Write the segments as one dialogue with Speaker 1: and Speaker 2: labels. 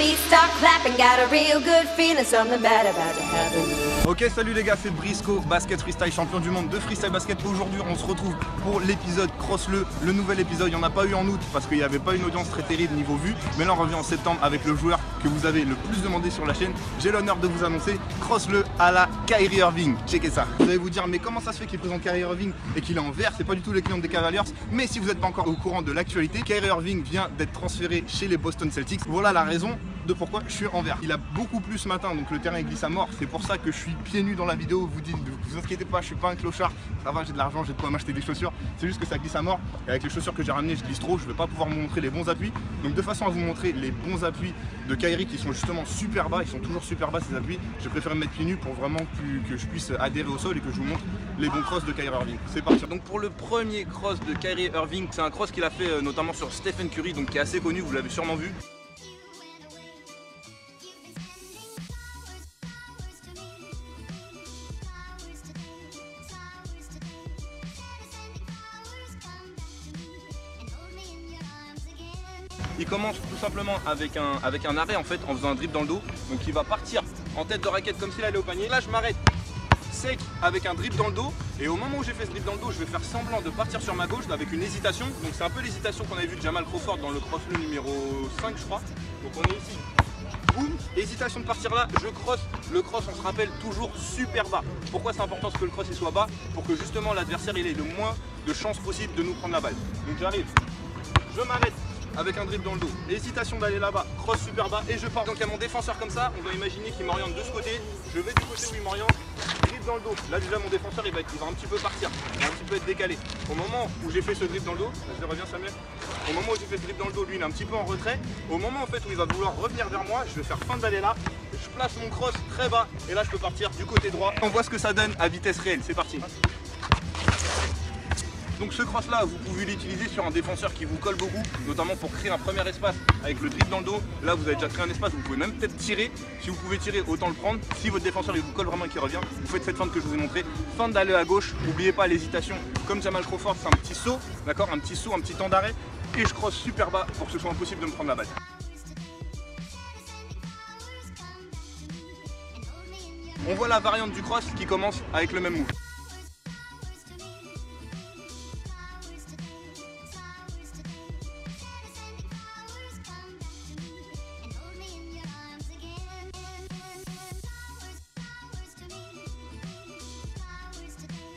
Speaker 1: feet start clapping, got a real good feeling, something bad about to happen.
Speaker 2: Ok, salut les gars, c'est Briscoe, basket freestyle, champion du monde de freestyle basket. Aujourd'hui, on se retrouve pour l'épisode Cross-le nouvel épisode. Il n'y en a pas eu en août parce qu'il n'y avait pas une audience très terrible niveau vue. Mais là, on revient en septembre avec le joueur que vous avez le plus demandé sur la chaîne. J'ai l'honneur de vous annoncer Cross-le à la Kyrie Irving. Checkez ça. Vous allez vous dire, mais comment ça se fait qu'il présente Kyrie Irving et qu'il est en vert? C'est pas du tout les clients des Cavaliers. Mais si vous n'êtes pas encore au courant de l'actualité, Kyrie Irving vient d'être transféré chez les Boston Celtics. Voilà la raison de pourquoi je suis en vert. Il a beaucoup plu ce matin, donc le terrain glisse à mort. C'est pour ça que je suis pieds nus dans la vidéo. Vous inquiétez pas, je suis pas un clochard. Ça va, j'ai de l'argent, j'ai de quoi m'acheter des chaussures. C'est juste que ça glisse à mort. Et avec les chaussures que j'ai ramenées, je glisse trop. Je vais pas pouvoir vous montrer les bons appuis. Donc de façon à vous montrer les bons appuis de Kyrie qui sont justement super bas. Ils sont toujours super bas ces appuis. J'ai préféré me mettre pieds nus pour vraiment que je puisse adhérer au sol et que je vous montre les bons crosses de Kyrie Irving. C'est parti. Donc pour le premier cross de Kyrie Irving, c'est un cross qu'il a fait notamment sur Stephen Curry, donc qui est assez connu. Vous l'avez sûrement vu. Il commence tout simplement avec un arrêt en fait, en faisant un dribble dans le dos. Donc il va partir en tête de raquette comme s'il allait au panier. Là je m'arrête sec avec un dribble dans le dos. Et au moment où j'ai fait ce dribble dans le dos, je vais faire semblant de partir sur ma gauche avec une hésitation. Donc c'est un peu l'hésitation qu'on avait vu de Jamal Crawford dans le cross-le numéro 5 je crois. Donc on est ici. Boum, hésitation de partir là, je cross. Le cross, on se rappelle, toujours super bas. Pourquoi c'est important que le cross il soit bas? Pour que justement l'adversaire il ait le moins de chances possible de nous prendre la balle. Donc j'arrive, je m'arrête avec un dribble dans le dos, hésitation d'aller là-bas, cross super bas et je pars. Donc à mon défenseur comme ça, on doit imaginer qu'il m'oriente de ce côté, je vais du côté où il m'oriente, dribble dans le dos. Là déjà mon défenseur il va un petit peu partir, il va un petit peu être décalé. Au moment où j'ai fait ce dribble dans le dos, là je reviens Samuel, au moment où j'ai fait ce dribble dans le dos, lui il est un petit peu en retrait. Au moment en fait où il va vouloir revenir vers moi, je vais faire fin d'aller là, je place mon cross très bas et là je peux partir du côté droit. On voit ce que ça donne à vitesse réelle, c'est parti. Donc ce cross là, vous pouvez l'utiliser sur un défenseur qui vous colle beaucoup, notamment pour créer un premier espace avec le dribble dans le dos. Là vous avez déjà créé un espace, vous pouvez même peut-être tirer. Si vous pouvez tirer, autant le prendre. Si votre défenseur il vous colle vraiment et qu'il revient, vous faites cette feinte que je vous ai montré. Feinte d'aller à gauche, n'oubliez pas l'hésitation. Comme Jamal Crawford, c'est un petit saut, d'accord, un petit saut, un petit temps d'arrêt. Et je cross super bas pour que ce soit impossible de me prendre la balle. On voit la variante du cross qui commence avec le même move.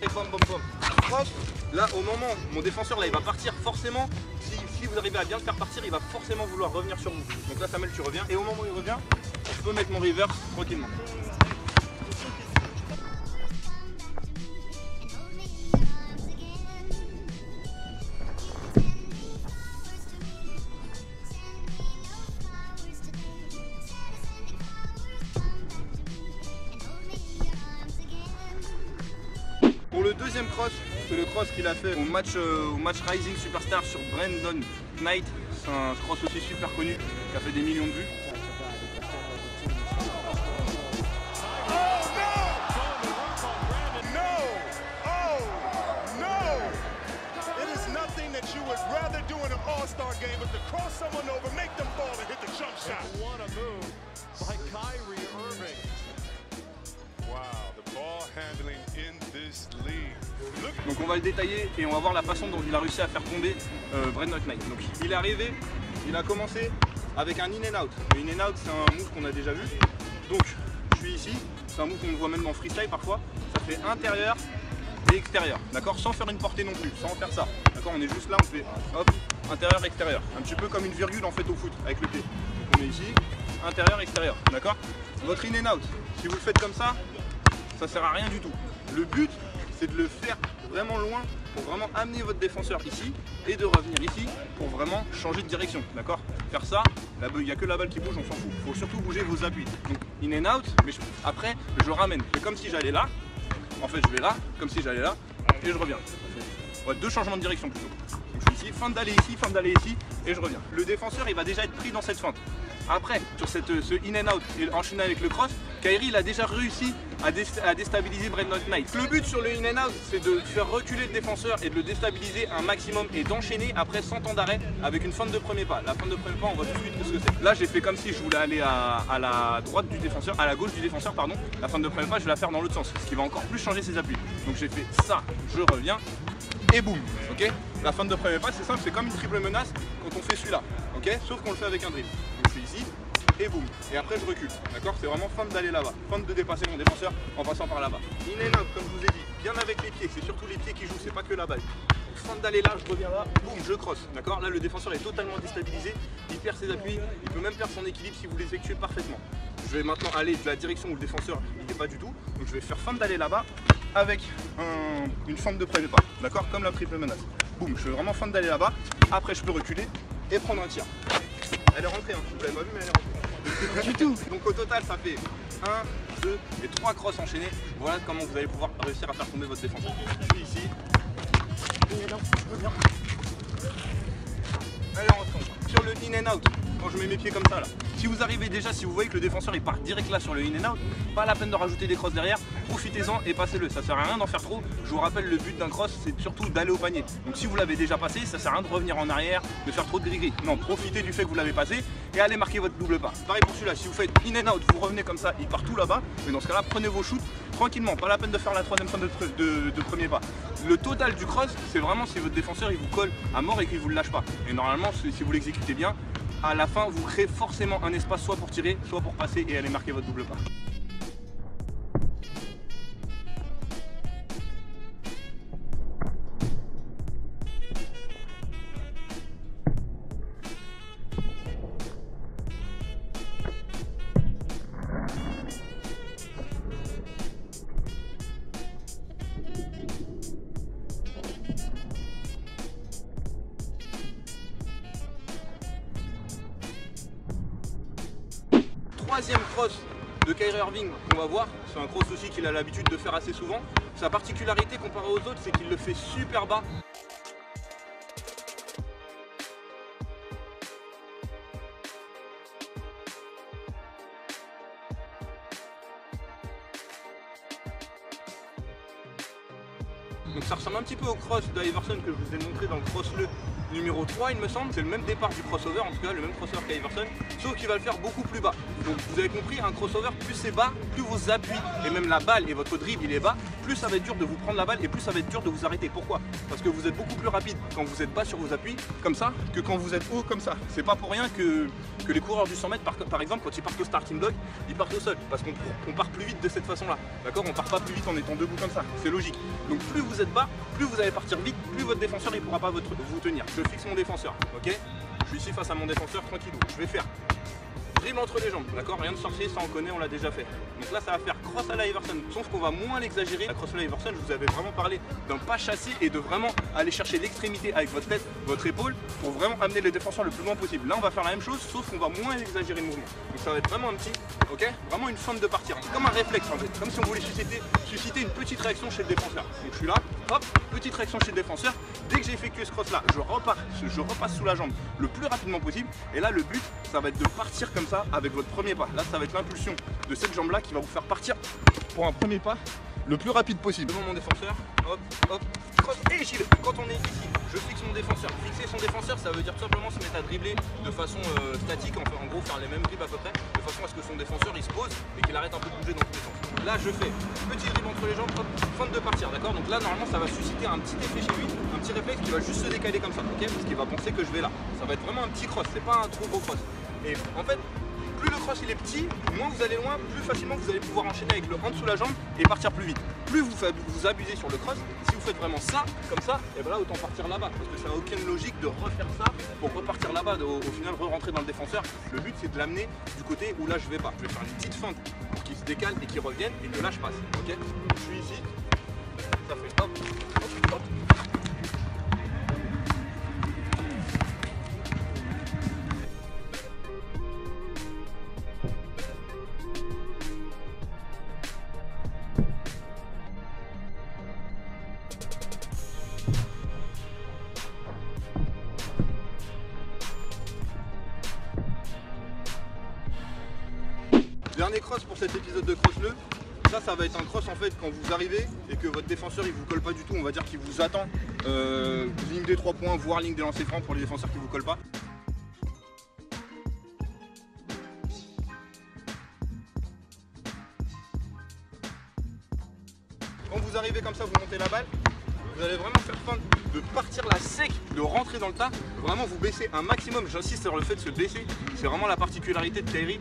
Speaker 2: Et bom bom bom. Cross, là au moment, mon défenseur là il va partir forcément, si vous arrivez à bien le faire partir, il va forcément vouloir revenir sur vous. Donc là Samuel tu reviens et au moment où il revient, je peux mettre mon reverse tranquillement. Pour le deuxième cross, c'est le cross qu'il a fait au match Rising Superstar sur Brandon Knight. C'est un cross aussi super connu qui a fait des millions de vues. Donc on va le détailler et on va voir la façon dont il a réussi à faire tomber Brandon Knight. Donc il est arrivé, il a commencé avec un in and out. Le in and out c'est un move qu'on a déjà vu. Donc je suis ici, c'est un move qu'on voit même en freestyle parfois. Ça fait intérieur et extérieur, d'accord, sans faire une portée non plus, sans faire ça. D'accord, on est juste là, on fait hop, intérieur, extérieur. Un petit peu comme une virgule en fait au foot avec le pied. Donc on est ici, intérieur, extérieur, d'accord. Votre in and out, si vous le faites comme ça sert à rien du tout. Le but c'est de le faire vraiment loin pour vraiment amener votre défenseur ici et de revenir ici pour vraiment changer de direction, d'accord. Faire ça, il n'y a que la balle qui bouge, on s'en fout. Il faut surtout bouger vos appuis. Donc in and out, mais après je ramène. C'est comme si j'allais là, en fait je vais là, comme si j'allais là et je reviens. Ouais, deux changements de direction plutôt. Donc, je suis ici, feinte d'aller ici et je reviens. Le défenseur il va déjà être pris dans cette feinte. Après, sur ce in and out et enchaîner avec le cross, Kairi il a déjà réussi à déstabiliser Brandon Knight. Le but sur le in and out, c'est de faire reculer le défenseur et de le déstabiliser un maximum et d'enchaîner après 100 temps d'arrêt avec une feinte de premier pas. La feinte de premier pas, on voit tout de suite ce que c'est. Là, j'ai fait comme si je voulais aller à la droite du défenseur, à la gauche du défenseur, pardon. La feinte de premier pas, je vais la faire dans l'autre sens, ce qui va encore plus changer ses appuis. Donc j'ai fait ça, je reviens et boum, ok. La feinte de premier pas, c'est simple, c'est comme une triple menace quand on fait celui-là, ok. Sauf qu'on le fait avec un dribble. Donc je suis ici. Et boum, et après je recule, d'accord? C'est vraiment feinte d'aller là-bas, feinte de dépasser mon défenseur en passant par là-bas. In and out, comme je vous ai dit, bien avec les pieds, c'est surtout les pieds qui jouent, c'est pas que la balle. Feinte d'aller là, je reviens là, boum, je crosse, d'accord? Là le défenseur est totalement déstabilisé, il perd ses appuis, il peut même perdre son équilibre si vous l'effectuez parfaitement. Je vais maintenant aller de la direction où le défenseur n'est pas du tout, donc je vais faire feinte d'aller là-bas avec une feinte de premier pas, d'accord? Comme la triple menace. Boum, je fais vraiment feinte d'aller là-bas, après je peux reculer et prendre un tir. Elle est rentrée, hein. Vous l'avez pas vu mais elle est rentrée. Du tout. Donc au total ça fait 1, 2 et 3 crosses enchaînées. Voilà comment vous allez pouvoir réussir à faire tomber votre défenseur. Je suis ici. Allez on retourne. Sur le in and out, quand je mets mes pieds comme ça là. Si vous arrivez déjà, si vous voyez que le défenseur il part direct là sur le in and out, pas la peine de rajouter des crosses derrière, profitez-en et passez-le. Ça sert à rien d'en faire trop. Je vous rappelle, le but d'un cross c'est surtout d'aller au panier. Donc si vous l'avez déjà passé, ça sert à rien de revenir en arrière, de faire trop de gris-gris. Non, profitez du fait que vous l'avez passé et allez marquer votre double pas. Pareil pour celui-là, si vous faites in and out, vous revenez comme ça, il part tout là-bas. Mais dans ce cas-là, prenez vos shoots tranquillement, pas la peine de faire la troisième fin de premier pas. Le total du cross, c'est vraiment si votre défenseur il vous colle à mort et qu'il vous le lâche pas. Et normalement, si vous l'exécutez bien, à la fin, vous créez forcément un espace soit pour tirer, soit pour passer et aller marquer votre double pas. Troisième cross de Kyrie Irving qu'on va voir, c'est un cross aussi qu'il a l'habitude de faire assez souvent. Sa particularité comparée aux autres, c'est qu'il le fait super bas. Donc ça ressemble un petit peu au cross d'Iverson que je vous ai montré dans le cross le numéro 3 il me semble. C'est le même départ du crossover, en tout cas le même crossover qu'Iverson, sauf qu'il va le faire beaucoup plus bas. Donc vous avez compris, un crossover, plus c'est bas, plus vos appuis et même la balle et votre dribble il est bas, plus ça va être dur de vous prendre la balle et plus ça va être dur de vous arrêter. Pourquoi? Parce que vous êtes beaucoup plus rapide quand vous êtes bas sur vos appuis, comme ça, que quand vous êtes haut comme ça. C'est pas pour rien que les coureurs du 100 mètres, par exemple, quand ils partent au starting block, ils partent au sol, parce qu'on part plus vite de cette façon-là. D'accord? On part pas plus vite en étant debout comme ça, c'est logique. Donc plus vous êtes bas, plus vous allez partir vite, plus votre défenseur il pourra pas vous tenir. Je fixe mon défenseur, ok? Je suis ici face à mon défenseur, tranquillou. Je vais faire dribble entre les jambes, d'accord? Rien de sorcier, ça on connaît, on l'a déjà fait. Donc là ça va faire cross à la Iverson, sauf qu'on va moins l'exagérer. La cross à la Iverson, je vous avais vraiment parlé d'un pas chassé et de vraiment aller chercher l'extrémité avec votre tête, votre épaule, pour vraiment amener le défenseur le plus loin possible. Là on va faire la même chose, sauf qu'on va moins exagérer le mouvement. Donc ça va être vraiment un petit, ok? Vraiment une feinte de partir, comme un réflexe en fait, comme si on voulait susciter une petite réaction chez le défenseur. Donc je suis là, hop, petite réaction chez le défenseur. Dès que j'ai effectué ce cross là, je repasse sous la jambe le plus rapidement possible. Et là le but, ça va être de partir comme ça avec votre premier pas. Là ça va être l'impulsion de cette jambe là qui va vous faire partir pour un premier pas le plus rapide possible. Devant mon défenseur, hop, hop, cross et gilet. Quand on est ici, je fixe mon défenseur. Fixer son défenseur, ça veut dire tout simplement se mettre à dribbler de façon statique, en gros faire les mêmes dribbles à peu près, de façon à ce que son défenseur il se pose et qu'il arrête un peu de bouger dans tous les sens. Là je fais petit dribble entre les jambes, hop, feinte de partir, d'accord? Donc là normalement ça va susciter un petit effet chez lui, un petit réflexe qui va juste se décaler comme ça, ok? Parce qu'il va penser que je vais là. Ça va être vraiment un petit cross, c'est pas un trop gros cross. Et en fait, plus le cross il est petit, moins vous allez loin, plus facilement vous allez pouvoir enchaîner avec le hand sous la jambe et partir plus vite. Plus vous abusez sur le cross, si vous faites vraiment ça, comme ça, et ben là autant partir là-bas. Parce que ça n'a aucune logique de refaire ça pour repartir là-bas, au final re-rentrer dans le défenseur. Le but c'est de l'amener du côté où là je vais pas. Je vais faire une petite feinte pour qu'il se décale et qu'il revienne et que là je passe. Ok? Je suis ici, ça fait hop, hop, hop. Dernier cross pour cet épisode de Cross-le. Ça va être un cross en fait quand vous arrivez et que votre défenseur il vous colle pas du tout, on va dire qu'il vous attend ligne des 3 points, voire ligne des lancers francs pour les défenseurs qui vous collent pas. Quand vous arrivez comme ça, vous montez la balle, vous allez vraiment faire fin de partir la sec, de rentrer dans le tas, vraiment vous baissez un maximum, j'insiste sur le fait de se baisser, c'est vraiment la particularité de Kyrie.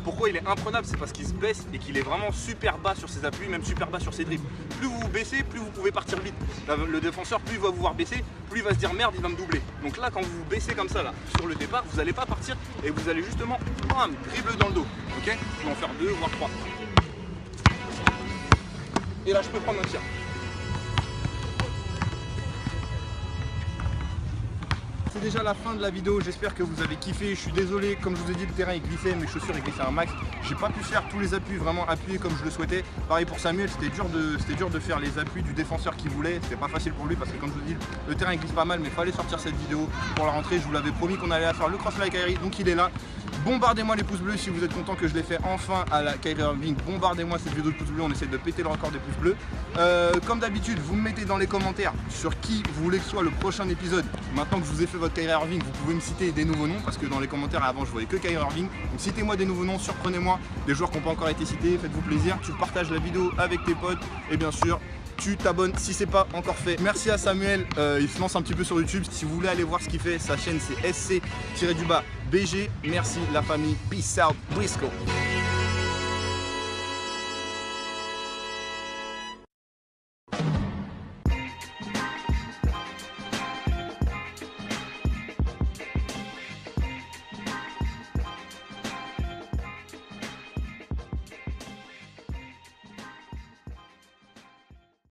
Speaker 2: Pourquoi il est imprenable? C'est parce qu'il se baisse et qu'il est vraiment super bas sur ses appuis, même super bas sur ses dribbles. Plus vous vous baissez, plus vous pouvez partir vite. Le défenseur, plus il va vous voir baisser, plus il va se dire merde, il va me doubler. Donc là, quand vous vous baissez comme ça, là, sur le départ, vous n'allez pas partir et vous allez justement, bam, dribble dans le dos. Ok? Je vais en faire 2, voire 3. Et là, je peux prendre un tir. C'est déjà la fin de la vidéo, j'espère que vous avez kiffé. Je suis désolé, comme je vous ai dit, le terrain est glissé, mes chaussures ils glissaient un max. J'ai pas pu faire tous les appuis vraiment appuyés comme je le souhaitais. Pareil pour Samuel, c'était dur de faire les appuis du défenseur qu'il voulait. C'était pas facile pour lui parce que comme je vous dis, le terrain il glisse pas mal, mais fallait sortir cette vidéo pour la rentrée. Je vous l'avais promis qu'on allait faire le cross like Kyrie, donc il est là. Bombardez-moi les pouces bleus si vous êtes content que je l'ai fait enfin à la Kyrie Irving. Bombardez-moi cette vidéo de pouces bleus, on essaie de péter le record des pouces bleus. Comme d'habitude, vous me mettez dans les commentaires sur qui vous voulez que soit le prochain épisode. Maintenant que je vous ai fait votre Kyrie Irving, vous pouvez me citer des nouveaux noms parce que dans les commentaires avant je voyais que Kyrie Irving. Donc citez-moi des nouveaux noms, surprenez-moi, des joueurs qui n'ont pas encore été cités, faites-vous plaisir. Tu partages la vidéo avec tes potes et bien sûr tu t'abonnes si c'est pas encore fait. Merci à Samuel, il se lance un petit peu sur YouTube. Si vous voulez aller voir ce qu'il fait, sa chaîne c'est SC-BG. Merci la famille, peace out, Briscoe.